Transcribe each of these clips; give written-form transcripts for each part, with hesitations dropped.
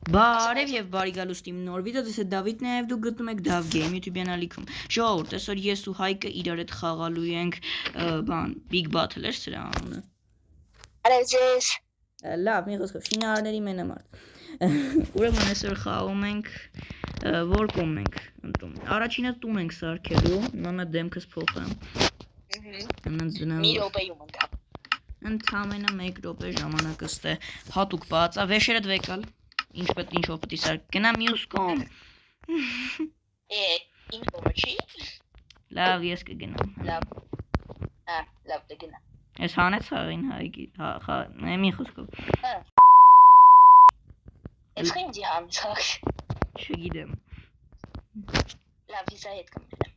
Բարև եւ բարի գալուստ իմ նոր վիդեո, դες է Դավիթն է եւ դուք գտնում եք Dav Game YouTube ալիքում։ Ժողովուրդ, այսօր ես ու Հայկը իրար հետ խաղալու ենք Big Battle էր սրա անունը։ Բարև ձեզ։ Լավ, մի խոսքով շինարարների մենամարտ։ Ուրեմն այսօր խաղում ենք որ կոմ ենք ընտրում։ Առաջինը տուն ենք սարքելու, նոմա դեմքս փոխեմ։ Անց դնեմ։ Մի րոպեում ընկա։ Ընդամենը 1 րոպե ժամանակը ստե հատուկ բացա, վեշերը դվեկալ։ Ինչով պետք է սարք գնա մյուս կողմ։ Իմ կողմը չի։ Լավ, ես կգնամ։ Լավ։ Լավ դգնա։ Ես հանեց հաղին Հայկի, մի խոսքով։ Ես խնդի հանցախ։ Չգիտեմ։ Լավ, ես այդ կմտնեմ։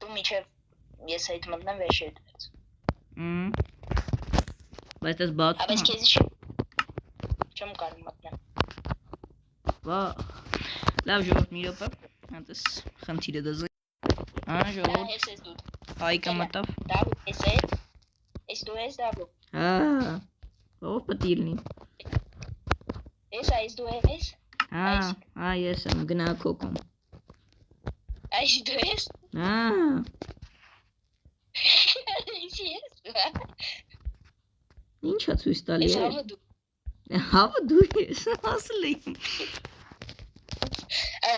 Դու միջև ես այդ մտնեմ վեշեր դրեց։ Բայց ես բացում։ Բայց քեզ չեմ կարող մտնեմ։ Վա։ Լավ ժողովուրդ մի րոպե։ Հատես խնդիրը դզի։ Ժողովուրդ։ Ես ես դու։ Հայկը մտավ։ Դավիթ ես է։ Ես դու ես Դավո։ Ով պետք է լինի։ Ես դու ես։ Ես եմ գնա կոկոմ։ Այս դու ես։ Ինչա ցույց տալի է։ Հավը դու։ Հավը դու ես, ասել եմ։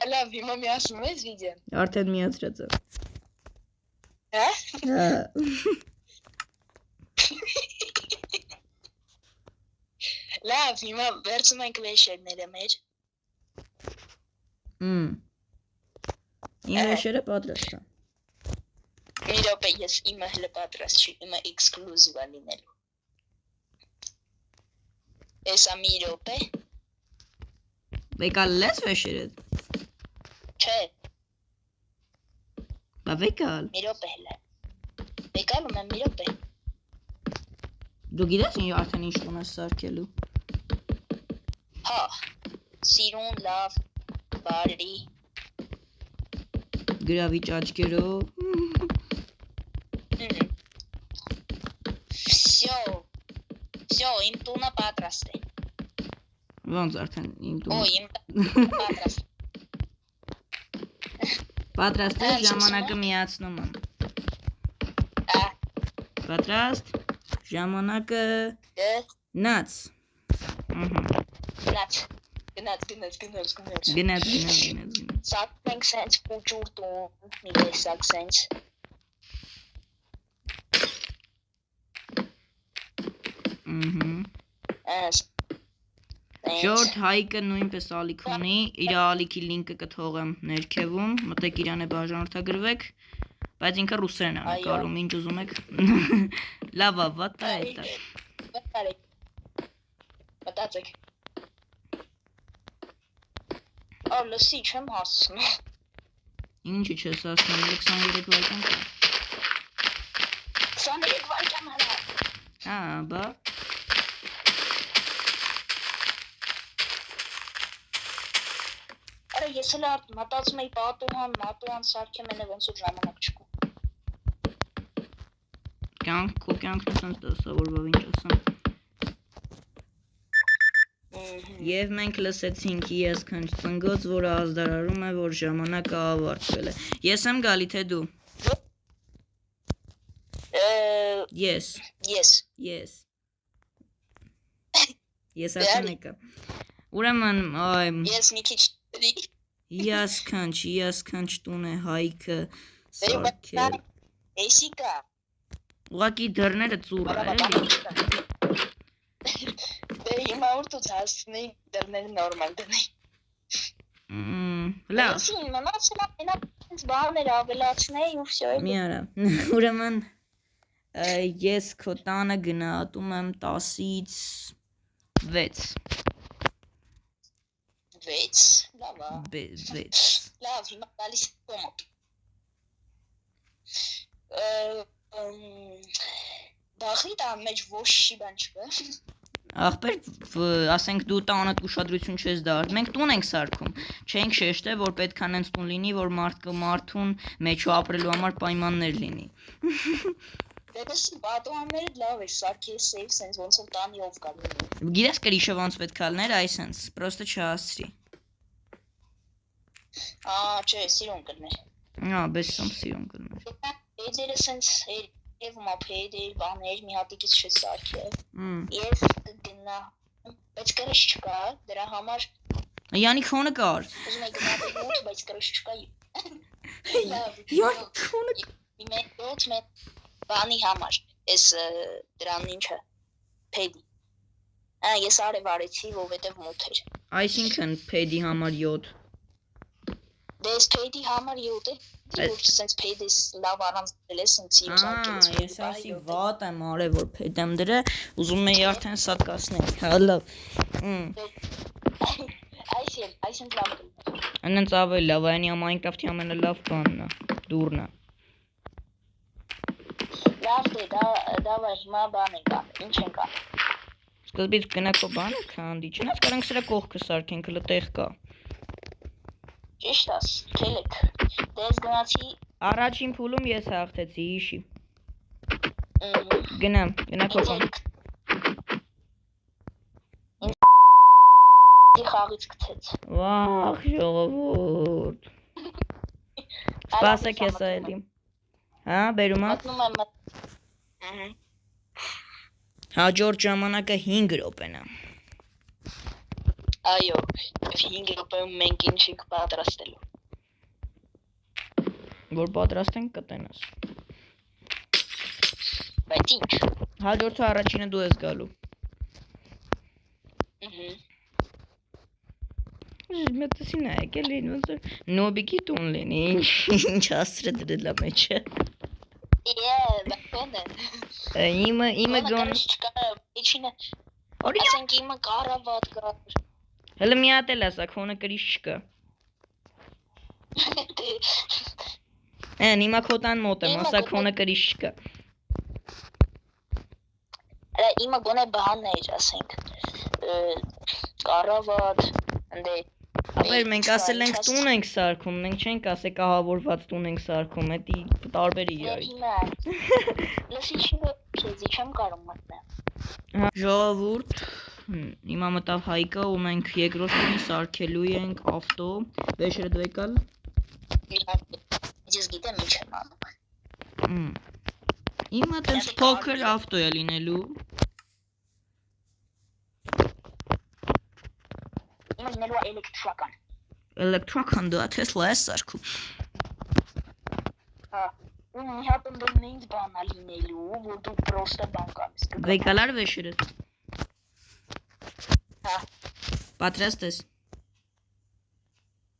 Լավ, հիմա միացնում ես վիդեոն։ Արդեն միացրած եմ։ Լավ, հիմա վերցնում ենք վեշերները մեր։ Իմ վեշերը պատրաստ է։ Մի րոպե, ես իմը հլը պատրաստ չի, իմը էքսկլուզիվ է լինելու։ Էսա մի րոպե։ Վեկալ ես վեշերը։ Չէ։ Բա վեկալ։ Մի րոպե հլը։ Վեկալում եմ մի րոպե։ Դու գիտես արդեն ինչ տուն ես սարքելու։ Հա, սիրուն, լավ, բարի։ Գրավիչ աչքերով։ Всё, իմ տունը պատրաստ է։ Ոնց արդեն իմ տունը։ Իմ տունը պատրաստ։ Պատրաստ է, ժամանակը միացնում եմ։ Պատրաստ, ժամանակը նաց։ Գնաց։ Սարքում ենք սենց պուճուր տուն, մի տեսակ սենց։ Ժորդ Հայկը նույնպես ալիք ունի, իր ալիքի լինկը կթողեմ ներքևում, մտեք իրան է բաժանորդագրվեք, բայց ինքը ռուսերեն է նկարում, ինչ ուզում եք։ Լավա, վատա է դա։ Մտածեք։ Լսի, չեմ հասցնում։ Ինչի չես հասնում, 23 վայրկյան կա։ 23 վայրկյան հլա։ Բա։ Արա ես էլ մտածում էի մատուհան սարքեմ էլը ոնց որ ժամանակ չկա։ Քո կյանքն է սենց դասավորվավ ինչ ասեմ։ Եվ մենք լսեցինք եսքանչ ծնգոց, որը ազդարարում է, որ ժամանակը ավարտվել է։ Ես եմ գալի, թե դու։ Ես։ Ես արդեն եկա։ Ուրեմն, Ես մի քիչ եսքանչ տուն է Հայկը սարքել։ Էսիկա։ Ուղղակի դռները ծուռ է, էլի։ Դե հիմա ուր դու հասնի դռները նորմալ դնի։ Լավ։ Էսին մնացել է մենակ բաներ ավելացնեի ու վсё։ Մի արա։ Ուրեմն ես քո տանը գնահատում եմ 10-ից 6։ 6, լավ է։ 6։ Լավ, հիմա գալիս կոմոդ։ Բախի տան մեջ ոչ շի բան չկա։ Ախպեր, ասենք դու տանդ ուշադրություն չես դարձ, մենք տուն ենք սարքում, չենք շեշտել, որ պետք է նենց տուն լինի, որ մարդուն մեջու ապրելու համար պայմաններ լինի։ Դες պատուհանները լավ է, սարքի է սեյվ, սենց ոնց որ տանի ով կա լինի։ Գիտես կրիշը ոնց պետք է լիներ, այ սենց, պրոստը չհասցրի։ Չէ, սիրուն կներ։ Բեսամ սիրուն կներ։ Էջերը սենց եւ մոփեդեր, բաներ, մի հատիկից չսարքել։ Ես գնա, բայց կրիշ չկա, դրա համար Յանի քոնը կար։ ուզում եմ գնալ մոտ, բայց կրիշ չկա։ Յանի քոնը Մոտ բանի համար, ես դրան ինչը, փեդի։ Ես արև արեցի, որովհետև մոտ էր։ Այսինքն փեդի համար 7։ Դες փեդի համար 7 է, որ սենց փեդես լավ առանց դրել սենց սիրուզանքելս։ Ես ասի վատ եմ արել, որ փեդ եմ դրել, ուզում էի արդեն սատկացնել։ Հա լավ։ Այսինքն լավ կներ։ Այնց ավելի լավ, այնի Minecraft-ի ամենալավ բանն է, դուրն է։ Լավ դե, դավայ հիմա բան ենք անում, ինչ ենք անում։ Սկզբից գնա քո բանը քանդի, չնայած կարանք սրա կողքը սարքենք, հələ տեղ կա։ Ճիշտ ես, քելեք։ Դες գնացի Առաջին փուլում ես հաղթեցի, հիշի։ Գնա քո բան։ Խաղից գցեց։ Վախ, ժողովուրդ։ Սպասեք ես այլի։ Հա, բերում ես։ Մտնում եմ։ Հաջորդ ժամանակը 5 րոպեն է։ Այո, 5 րոպեում մենք ինչ ենք պատրաստելու։ Որ պատրաստենք կտենաս։ Բայց ինչ։ Հաջորդը առաջինը դու ես գալու։ Մտածի նայեք էլի նոբիկի տուն լինի, ինչ ասրը դրել է մեջը։ Բակոնը։ Իմը գոն։ Ասենք իմը կարավատ կար։ Հələ մի հատ էլ ասա, քոնը կրիշ չկա։ Հիմա քոտան մոտ եմ, ասա քոնը կրիշ չկա։ Իմը գոնե բանն էր, ասենք, կարավատ, ընդե։ Ապեր մենք ասել ենք տուն ենք սարքում, մենք չենք ասել կահավորված տուն ենք սարքում, էդի տարբեր իրարից։ Լսի քեզի չեմ կարող մտնել։ Ժողովուրդ, հիմա մտավ Հայկը ու մենք երկրորդ տունի սարքելու ենք ավտո, վեշերը դվեկալ։ Ես գիտեմ ինչ եմ անում։ Հիմա տենց փոքր ավտո է լինելու։ Իմը լինելու էլեկտրական։ Էլեկտրական դու Tesla ես սարքում։ Ու մի հատ ընդդեմ ինձ բանա լինելու, որ դու պրոստը բան կանես։ Վեկալար վեշերը։ Հա։ Պատրաստ ես։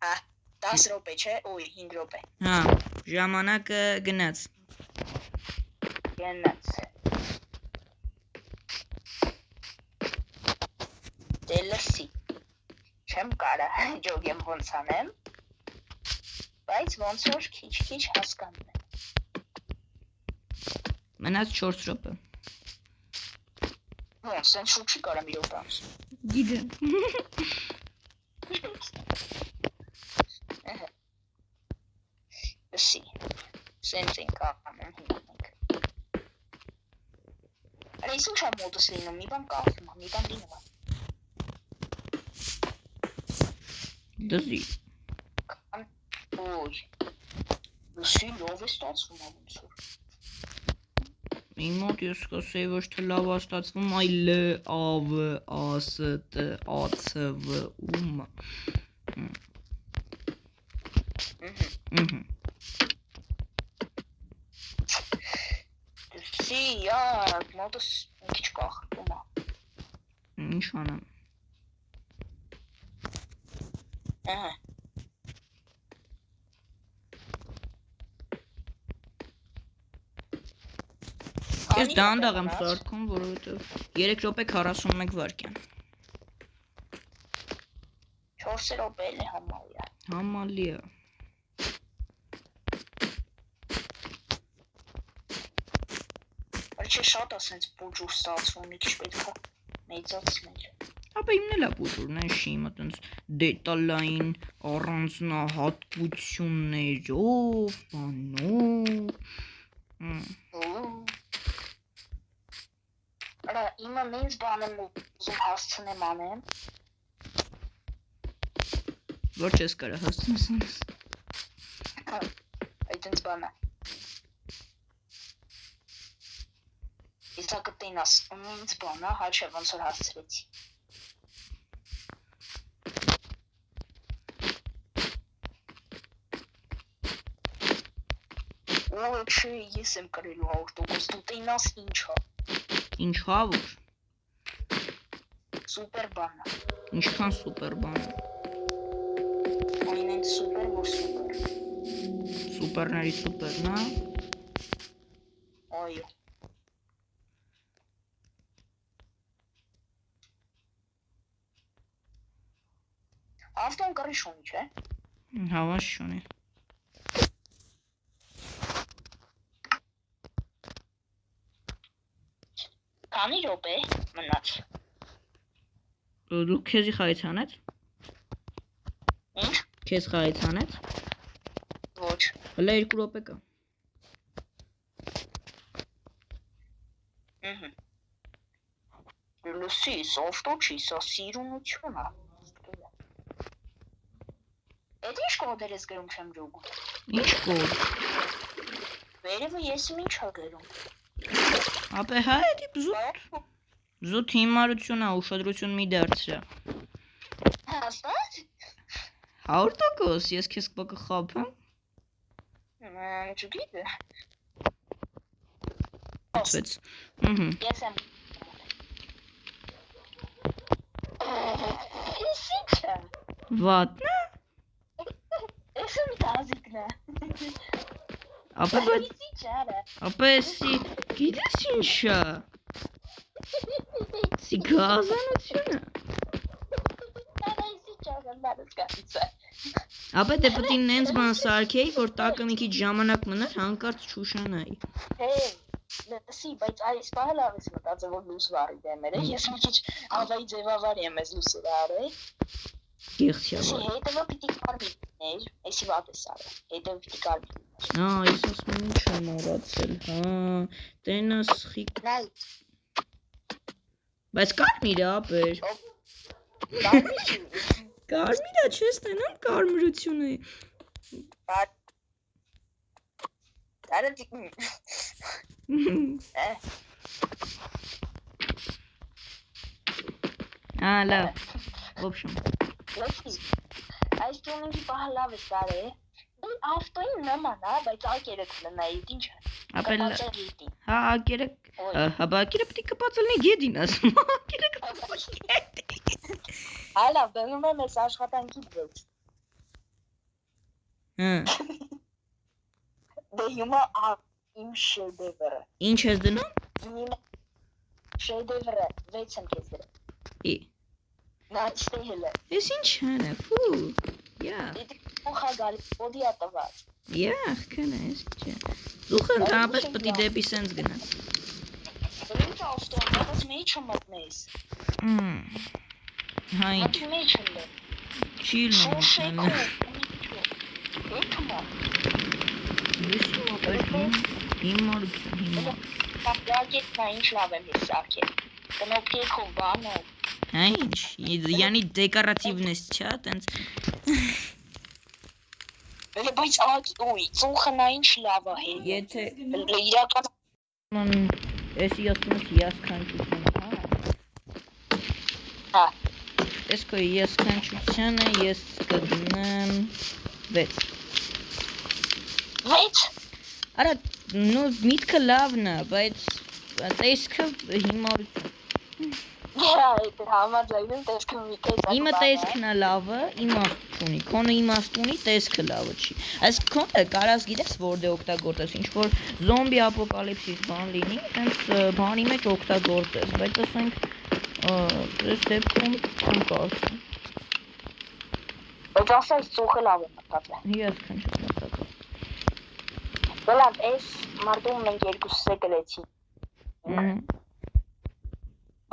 Հա, 10 րոպե չէ, օй 5 րոպե։ Հա, ժամանակը գնաց։ Գնաց։ Դե լսի։ Չեմ կարա ջոգեմ ոնց անեմ, բայց ոնց որ քիչ հասկանում եմ։ Մնաց 4 րոպե։ Ոնց, սենց շուտ չի կարամ 3 րոպե անց։ Գիտեմ։ Լսի, սենց ենք անում հիմա մենք։ Այս ինչ է մոտս լինում, մի բան կախվում է, մի բան լինում է։ Դզի։ Ոյ, լսի լով է ստացվում ոնց որ։ Իմ մոտ ես կասեի ոչ թե լավ է ստացվում, այլ լավ աստ ացվ ում։ Լսի, մոտս մի քիչ կախվում է։ Ինչ անեմ։ Ահա։ Ես դանդաղ եմ սարքում, որովհետև 3 րոպե 41 վայրկյան։ 4 րոպե էլ է համալի է։ Համալի է։ Բայց շատ է սենց բուջուր ստացվում, մի քիչ պետք է մեծացնել։ Ապա իմն էլ է բուջուրն է շիմը տենց դետալային առանձնահատկություններով, բանով։ Արա իմը նենց բան եմ ուզում հասցնեմ անեմ։ Որ չես կարա հասցնես։ Այդ ինձ բանը։ Իսա կտենաս, ինձ բանը, հաչե ոնց որ հասցրեցի։ Ո՞չ չի, ես եմ կրելու 100%, դու տենաս ինչա։ Ինչա որ։ Սուպեր բանը։ Ինչքան սուպեր բան է։ Այնեն սուպեր, որ սուպեր։ Սուպերների սուպերն է։ Այո։ Ավտոն կռի շունի, չէ։ Հավաս չունի։ Քանի րոպե մնաց։ Դու քեզի խաղից հանեց։ Ինչ։ Քեզ խաղից հանեց։ Ոչ։ Հələ 2 րոպե կա։ Լսի, սովտո չի, սա սիրունություն է։ Էդ ինչ կոդեր ես գրում չեմ ջոգում։ Ինչ կոր։ Վերևը ես իմ ինչ է գրում։ Ապե հա էդի զուտ հիմարություն է, ուշադրություն մի դարձրա։ Հաստատ։ 100%, ես քեզ կխաբեմ։ Չգիտեմ։ Ացվեց։ Ես եմ։ Ես ինչա։ Վատնա։ Ես եմ տազիկնա։ Ապե բայց Ինչա։ ապե էսի գիտես ինչա։ Սի գազանությունը։ Ապե դե պետք է նենց բան սարքեի, որ տակը մի քիչ ժամանակ մնար, հանկարծ չուշանայի։ Հեյ, լսի, բայց այս պահը լավ ես մտածել, որ լույս վարի դեմ էր, ես մի քիչ ավայի ձևավար եմ ես լույսը արել։ Գեղցիավար։ Հետևը պիտի կարմիր ներ, էսի վատ ես արել, հետևը պիտի կարմիր։ Ես ասում եմ ինչ եմ մոռացել, հա, տենաս խիկ։ Նայ, Բայց կարմիր է ապեր։ կարմիր չի։ Կարմիր է, չես տենամ կարմրությունը։ Դարը դիք։ Լավ։ В общем, Լսի, այս ճոնինգի պահը լավ ես արել։ Ավտոյին նման է, բայց ակերը կլնայի, ինչ է։ ապե Կպացել հա ակերը, հա ակերը պետք է կպած լինի գեդին ասում։ Ակերը կպած գեդին։ Հալա, բնում եմ ես աշխատանքից վեց։ Դե հիմա իմ շեդևրը։ Ինչ ես դնում։ Իմ շեդևրը վեց եմ կեզ դրել։ Նա ստեհել է։ Ես ինչ են է, ֆու։ Դիտի ուխա գալի, ոդի ատված։ Քնա, ես չէ։ Զուխը ընդհանրապես պետք է դեպի սենց գնա։ Ինչ ավտոն, բայց մեջ մտնես։ Հա ինչ։ Մաքի մեջ եմ։ Չի լինում։ Հիմա։ Կապլագետն ինչ լավ եմ ես սարքել։ Կնոպկեքով բանով։ Հա ինչ, յանի դեկորատիվնես չա, տենց։ Բայց ուй, ծուխը նա ինչ լավ է հետ։ Եթե իրական էսի ասում ես յասքանչություն, հա։ Ես քո յասքանչությունը ես կդնեմ 6։ 6։ Արա, միտքը լավն է, բայց տեսքը հիմարություն։ Համաձայնում տեսքը մի քիչ։ Իմը տեսքն է լավը, իմաստ չունի, քոնը իմաստ ունի, տեսքը լավը չի։ Այս քոնը կարաս գիտես որտե օգտագործես, ինչ որ զոմբի ապոկալիպսիս բան լինի, այնց բանի մեջ օգտագործես, բայց ասենք այս դեպքում չեմ կարծում։ Բայց ասած ծուխը լավ է մտածել։ Ես քնչում մտածել։ Լավ, այս մարդում մենք երկուսս է գրեցի։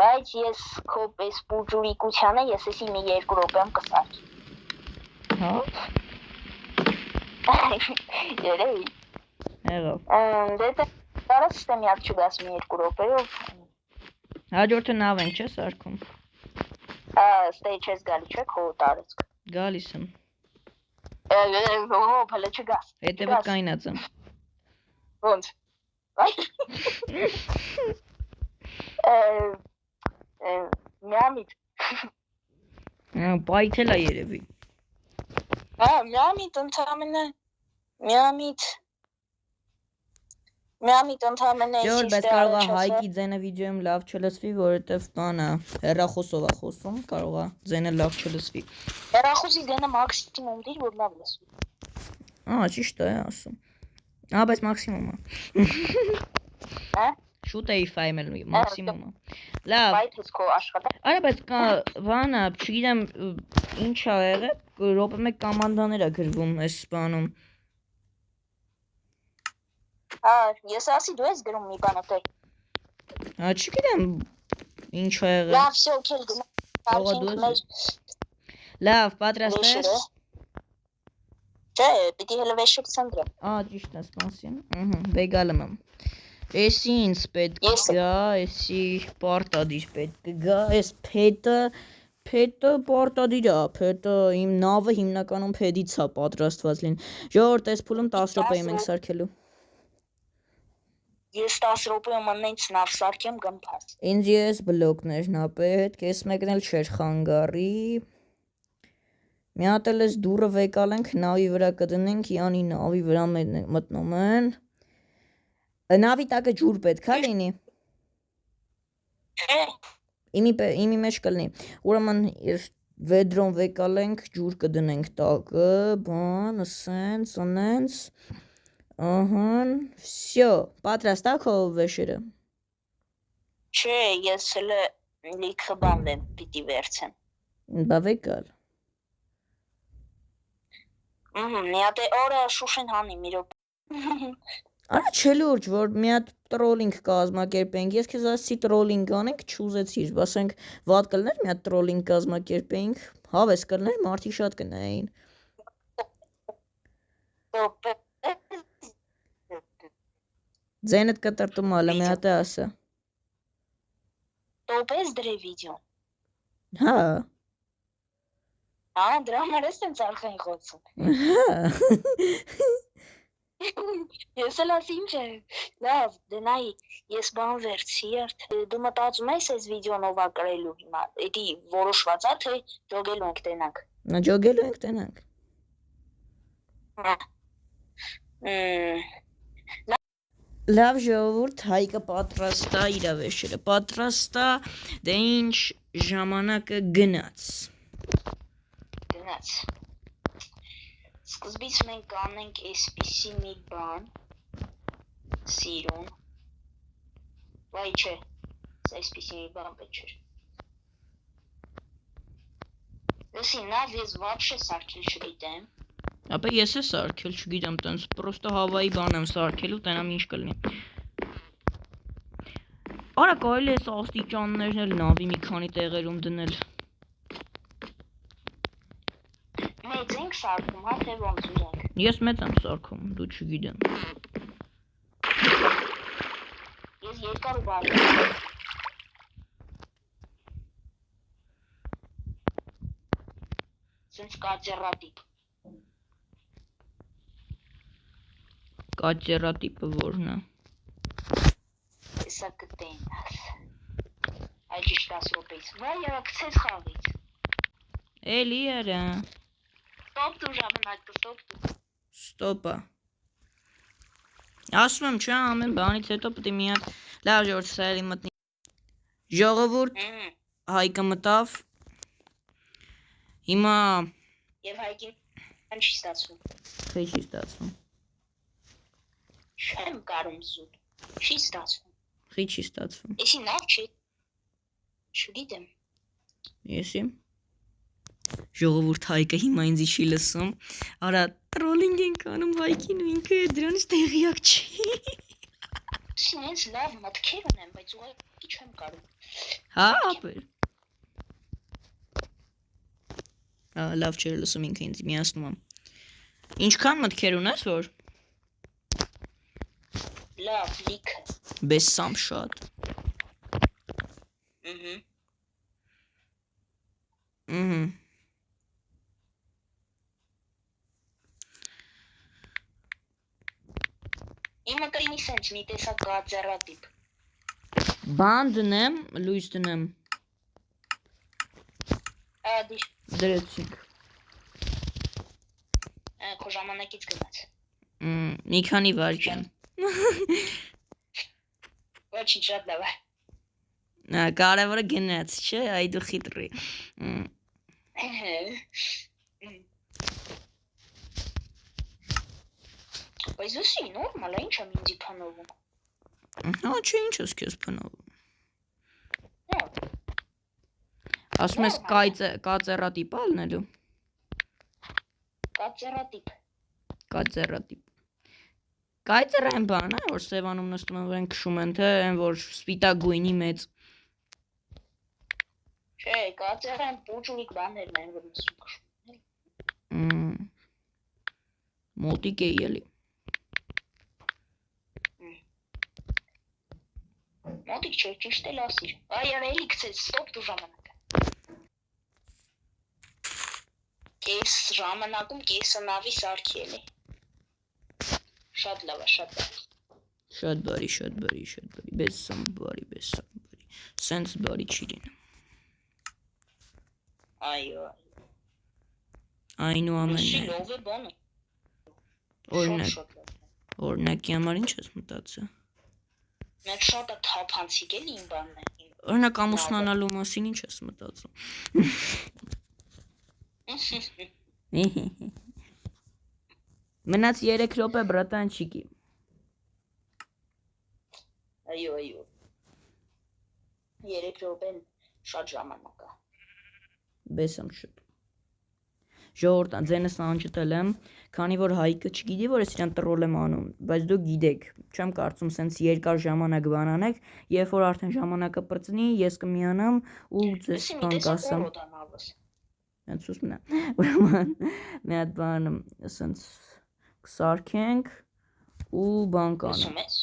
Բայց ես քո պես պուջուրիկությանը ես էսի մի 2 րոպեմ կսարքի։ Հա։ Երեի։ Եղավ։ Դե տարած ստեմ յակ չգաս մի 2 րոպեով։ Հաջորդը նավ ենք չէ սարքում։ Ստեյ չես գալի չէ քո տարածք։ Գալիս եմ։ Հոփ, հələ չգաս։ Հետևը կայնած եմ։ Ոնց։ Այ։ Միամիտ։ Բայթել է երևի։ Միամիտ ընդամենը։ Միամիտ ընդամենը Ջոր, բայց սիստե կարող է առաջ Հայկի ձենը վիդեոյում լավ չլսվի, որովհետև բանը հեռախոսով է խոսում, կարող է ձենը լավ չլսվի։ Հեռախոսի գնը մաքսիմում դիր, որ լավ լսվի։ Ճիշտ է ասում։ Բայց մաքսիմում է։ Հա։ Շուտ էի ֆայմել մաքսիմումը։ Լավ։ Բայց ես քո աշխատանք։ Արա, բայց բանը, չգիտեմ ինչ ա եղել, րոպե մեկ կոմանդաներ ա գրվում այս բանում։ Ես ասի դու ես գրում մի բան օտե։ Չգիտեմ ինչ ա եղել։ Լավ, всё, օքեյ, գնա։ Լավ, պատրաստ ես։ Չէ, պիտի հələ վեշիկ ցնդրեմ։ Ճիշտ է, սպասին։ Վեգալում եմ։ Էսի ինձ պետք գա, էսի պարտադիր պետք գա, էս փետը պարտադիր է, փետը իմ նավը հիմնականում փեդից է պատրաստված լինի։ Ժողովուրդ, այս փուլում 10 րոպե ենք սարքելու։ Ես 10 րոպեում անենց նավ սարքեմ գմփաս։ Ինձ ես բլոկներ նապետ, կես մեկն էլ չէր խանգարի։ Մի հատ էլ էս դուրը վեկալենք, նավի վրա կդնենք, յանի նավի վրա մտնում են։ Նավի տակը ջուր պետք է լինի։ Իմի մեջ կլինի։ Ուրեմն վեդրոն վեկալենք, ջուր կդնենք տակը, բան, սենց, անենց։ Всё, պատրաստ է քո վեշերը։ Չէ, ես հələ լիքը բան եմ պիտի վերցեմ։ Բա վեկալ։ Մի հատ է օրը Շուշին հանի մի րոպե։ Արա չէ լուրջ, որ մի հատ տրոլինգ կազմակերպենք։ Ես քեզ ասացի տրոլինգ անենք, չուզեցիր, ասենք վատ կլներ մի հատ տրոլինգ կազմակերպենք, հավես կլներ, մարդիկ շատ կնային։ Ձենդ կտրտում ալը մի հատ է ասա։ Տոպես դրե վիդեո։ Հա։ Դրա համար ես տենց արխային խոսում։ Ես էլ ասի ինչ է, լավ, դնայի, ես բան վերցի երդ, դու մտածում ես այս վիդեոն ով ա կրելու հիմա, էդի որոշված ա, թե ջոգելու ենք տենանք։ Ջոգելու ենք տենանք։ Լավ ժողովուրդ, Հայկը պատրաստ է, իր վեշերը պատրաստ է, դե ինչ ժամանակը գնաց։ Սկզբից մենք կանենք այսպիսի մի բան, սիրուն, վայ չէ, այսպիսի մի բան պետք չէր։ Լսի, նավ ես վաբշե սարքել չգիտեմ։ Ապա ես է սարքել, չգիտեմ, տենց պրոստը հավայի բան եմ սարքելու, տենամ ինչ կլինի։ Արա կարելի է աստիճաններն էլ նավի մի քանի տեղերում դնել։ Մեծ ենք սարքում, հա թե ոնց ուզենք։ Ես մեծ եմ սարքում, դու չգիտեմ։ Ես երկար ու բարի եմ։ Սենց կաճերատիպ։ Կաճերատիպը որն է։ Հեսա կտենաս։ Այ ճիշտ 10 րոպեից։ Վայ երա կցես խաղից։ Էլի երա։ Ստոպ դու ժամանակը, ստոպ դու։ Ստոպա։ Ասում եմ չէ, ամեն բանից հետո պետք է մի հատ լավ ժողովուրդ սա էլի մտնի։ Ժողովուրդ Հայկը մտավ։ Հիմա Եվ Հայկին ինչ չի ստացվում։ Չի ստացվում։ Չեմ կարում զուտ։ Չի ստացվում։ Չի ստացվում։ Էսի նավ չի։ Չգիտեմ։ Եսի։ Ժողովուրդ Հայկը հիմա ինձ չի լսում։ Արա տրոլինգ ենք անում Հայկին ու ինքը դրանից տեղյակ չի։ Սինենց լավ մտքեր ունեմ, բայց ուղղակի չեմ կարում։ Հա, ապեր։ Լավ չէր լսում ինքը ինձ միացնում եմ։ Ինչքան մտքեր ունես որ։ Լավ, լիքը։ Բեսամ շատ։ Իմը կլինի սենց մի տեսակ գածերատիպ։ Բան դնեմ, լույս դնեմ։ Դիշ, Դրեցինք։ քո ժամանակից գնաց։ Մի քանի վայրկյան։ Ոչինչ, շատ լավ է։ Կարևորը գնաց, չէ, այ դու խիտրի։ Բայց ուսի նորմալ է, ինչ եմ ինձի փանովում։ Հա, չէ, ինչ ես քեզ փնովում։ Հա, Ասում ես կածերատիպ ալնելու։ գածերատիպ։ Կածերատիպ։ Կայծերը այն բան է, որ սևանում նստում են, որ են քշում են, թե այն որ սպիտակ գույնի մեծ։ Չէ, գածերան պուջունիկ բաներն են, որ նստում քշում։ Մոտիկ է ելի։ Մոտիկ չէ, ճիշտ էլ ասիր։ Այ արելի գցեց, ստոպ դու ժամանակը։ Կես ժամանակում կեսը նավի սարքի էլի։ Շատ լավ է, շատ լավ։ Շատ բարի, բեսամ բարի։ Սենց բարի չի լինում։ Այո։ Այնուամենայնիվ։ Լավ է բանը։ Օրինակի համար ինչ ես մտածել։ Մեկ շատ է թափանցիկ էլի իմ բանն է։ Օրինակ ամուսնանալու մասին ինչ ես մտածում։ Մնաց 3 րոպե բրատանչիկի։ Այո։ 3 րոպեն շատ ժամանակ է։ Բեսամ շուտ։ Ժողովուրդ, ձենս անջտել եմ, քանի որ Հայկը չգիտի, որ ես իրան տրոլ եմ անում, բայց դուք գիտեք, չեմ կարծում սենց երկար ժամանակ բան անեք, երբ որ արդեն ժամանակը պրծնի, ես կմիանամ ու ձեզ բան կասեմ։ Հենց ուսումն է։ Ուրեմն մի հատ բան սենց կսարքենք ու բան կանենք։ Լսում ես։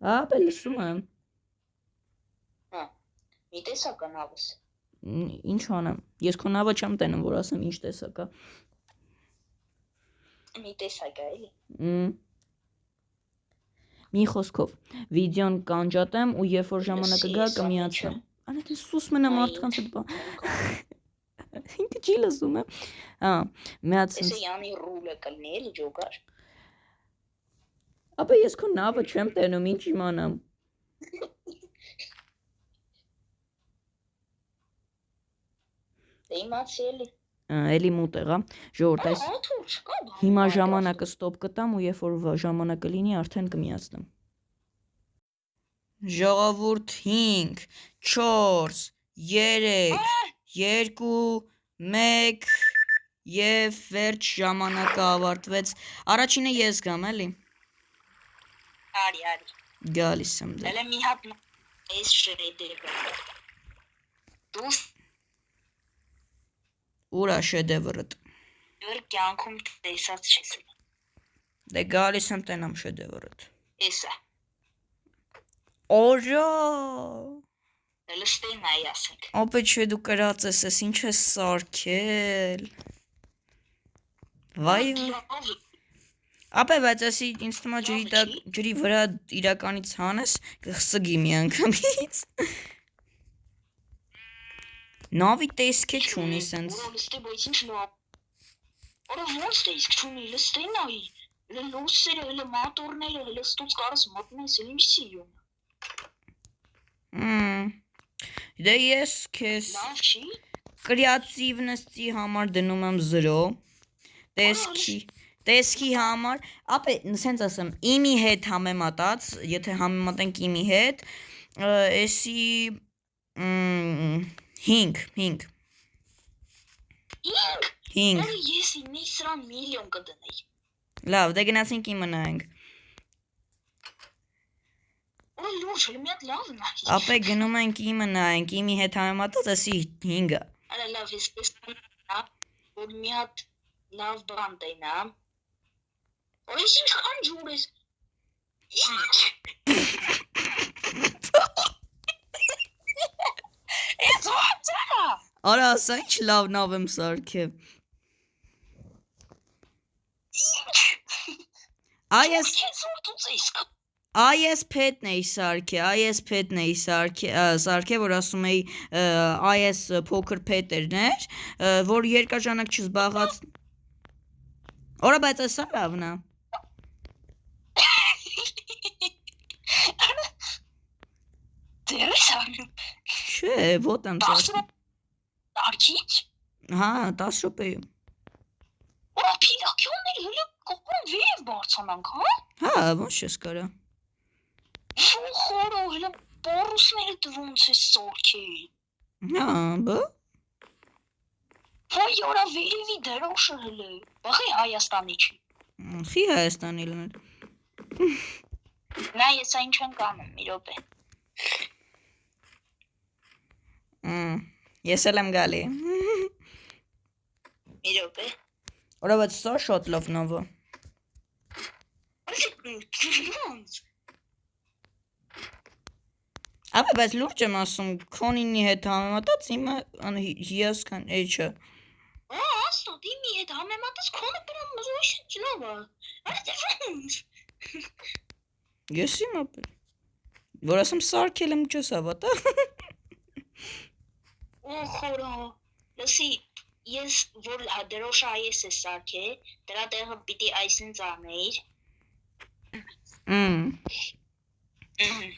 Հա, բե լսում եմ։ Հա։ Մի տեսակ է նավս։ Ինչ անեմ։ Ես քո նավը չեմ տենում, որ ասեմ ինչ տեսակ է։ Մի տեսակ է էլի։ Մի խոսքով, վիդեոն կանջատեմ ու երբ որ ժամանակը գա կմիացնեմ։ Արա դու սուս մնա մարդկանց հետ բան։ Ինքը չի լսում է։ Հա, մի հատ Էսը յանի ռուլը կլինի էլի ջոգար։ Ապա ես քո նավը չեմ տենում, ինչ իմանամ։ Դե իմացի էլի։ Էլի մոտ եղա, ժողովուրդ, այս Աթուր չկա բան։ հիմա ժամանակը ստոպ կտամ ու երբ որ ժամանակը լինի արդեն կմիացնեմ։ Ժողովուրդ 5 4 3 2 1 եւ վերջ ժամանակը ավարտվեց։ Առաջինը ես գամ, էլի։ Արի։ Գալիս եմ դե։ Հələ մի հատ էս շեդևր։ Դու Ուրա շեդևրդ։ դեռ կյանքում տեսած չես։ Դե գալիս եմ տենամ շեդևրդ։ Էսա։ Օջա։ Լստեն այ ասենք։ Ապա չէ դու կրած ես, ինչ ես սարքել։ Վայ։ Ապա բայց ասի ինձ թվում է ջրի վրա իրականից հանես կխսգի մի անգամից։ Նավի տեսք է չունի սենց։ Ուրա լստե բայց ինչ լավ։ Օրա ոնց տեսք չունի լստեն այ։ Լուսերը, հələ մոտորները, հələ ստուց կարս մտնես, ինչ սիրում։ Դե ես քեզ Լավ չի։ կրեատիվնեսի համար դնում եմ 0։ Տեսքի համար, ապա սենց ասեմ, իմի հետ համեմատած, եթե համեմատենք իմի հետ, էսի 5 Ես ինի սրան միլիոն կդնեի։ Լավ, դե գնացինք իմը նայենք։ Օ լուրջ, հələ մի հատ լավ նայ։ Ապա գնում ենք իմը նայենք, իմի հետ համեմատած էսի 5-ը։ Արա լավ, ես որ մի հատ լավ բան տենամ։ Օ ես ինչքան ջուր ես։ Ես ո՞նց է։ Արա ասա ինչ լավ նավ եմ սարքել։ Այս Քեզ որ դուծես։ IS Pet-ն էի սարքե, IS Pet-ն էի սարքե, որ ասում էի IS Poker Pet-երներ, որ երկաժանակ չզբաղած։ Օրա բայց էսա լավն է։ Դերս արում։ Չէ, ոտ եմ ծածկում։ Արքիչ։ Հա, 10 րոպեում։ Օ, փիլակյոններ հələ կողքան վեր բարձանանք, հա։ Հա, ոնց ես կարա։ Խորո հələ բորուսները դրոնց է սորքել։ Հա, բա։ Ոյ որա վերևի դրոշը հələ։ Բախի Հայաստանի չի։ Խի Հայաստանի լներ։ Նա ես այն չեմ կանում, մի րոպե։ Ես էլ եմ գալի։ Մի րոպե։ Օրա բայց սա շատ լավ նավը։ Ապա բայց լուրջ եմ ասում, քոնինի հետ համեմատած իմը հիասքան էջը։ Աստո, դիմի հետ համեմատած քոնը բրամ մզոշ ջնովա։ Ես իմ ապեր։ Որ ասում սարքել եմ չես հավատա։ Օ խորո։ Լսի, ես որ դրոշը այս է սարքե, դրա տեղը պիտի այսինց անեիր։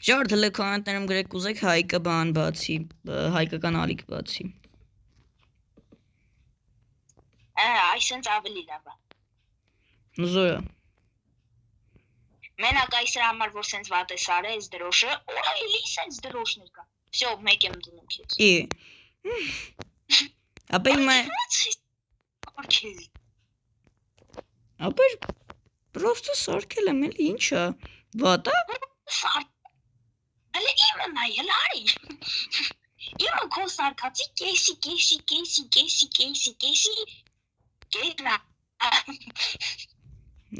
Ժորդ հլը կոմենտներում գրեք ուզեք Հայկը բան բացի, հայկական ալիք բացի։ Այսինց ավելի լավ է։ Զորա։ Մենակ այսր համար որ սենց վատ է սարը այս դրոշը, օրա էլի սենց դրոշներ կա։ Всё, մեկ եմ դնում քեզ։ Ի։ Ապա իմը ապեր պրոստը սարքել եմ էլի ինչա։ Վատա։ Հələ իմը նայել արի։ Իմը քո սարքացի կեսի գետնա։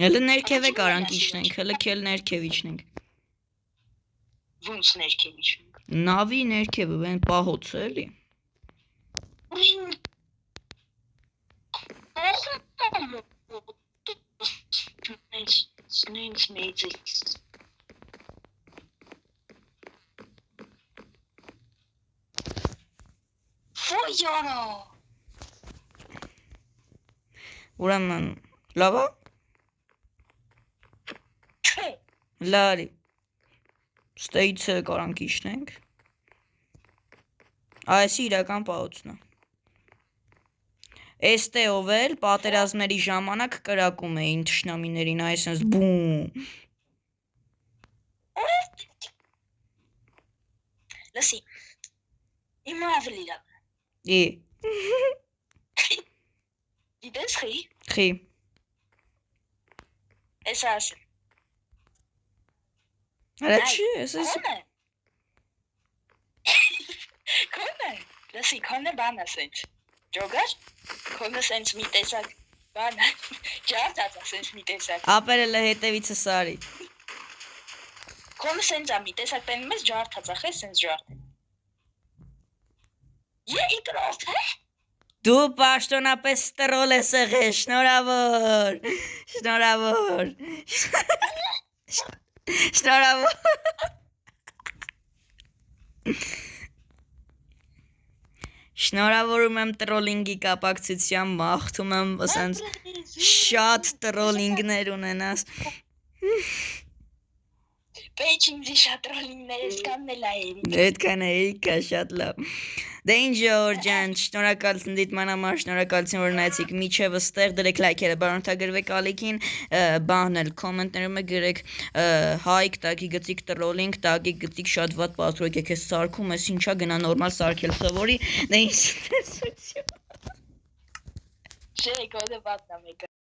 Հələ ներքև է կարանք իջնենք, հələ քել ներքև իջնենք։ Ոնց ներքև իջնենք։ Նավի ներքևը, այն պահոցը էլի։ Նենց մեծ է։ Ոյորո։ Ուրեմն լավ է։ Չէ։ Լարի։ Ստեյցը կարանք իջնենք։ Այս իրական պահոցն է։ Էստեով էլ պատերազմների ժամանակ կրակում էին թշնամիներին, այսպես բում։ Լսի։ Իմը ավելի լավ։ Ի։ Գիտես խի։ Խի։ Էս ասեմ։ Արա չի, ես Քոնը։ Լսի, քոնը բան ասենց։ Ջոգար։ Քոնը սենց մի տեսակ բան։ Ջարդած ասենց մի տեսակ։ ապերելը հետևիցը սարի։ Քոնը սենց մի տեսակ տենում ես ջարդած ախե սենց ջարդ։ Երկրորդ է։ Դու պաշտոնապես տրոլ ես եղել, շնորհավոր։ Շնորհավոր։ Շնորհավոր։ Շնորհավորում եմ տրոլինգի կապակցությամբ, մաղթում եմ ասենց շատ տրոլինգներ ունենաս։ Պեչինգի շատ տրոլինգներ ես կաննել այերի։ Այդքան է իկա շատ լավ։ Դե ինչ Ջորջան, շնորհակալություն դիտման համար, շնորհակալություն որ նայեցիք միջև ստեղ, դրեք լայքերը, բարոնթագրվեք ալիքին, բանել, կոմենտներում գրեք հայք, տագի գծիկ տրոլինգ, տագի գծիկ շատ վատ պատրոք եք ես սարքում ես, ինչա գնա նորմալ սարքել սովորի, դե ինչ տեսություն։ Չէ, գոդը վատնա մեկը։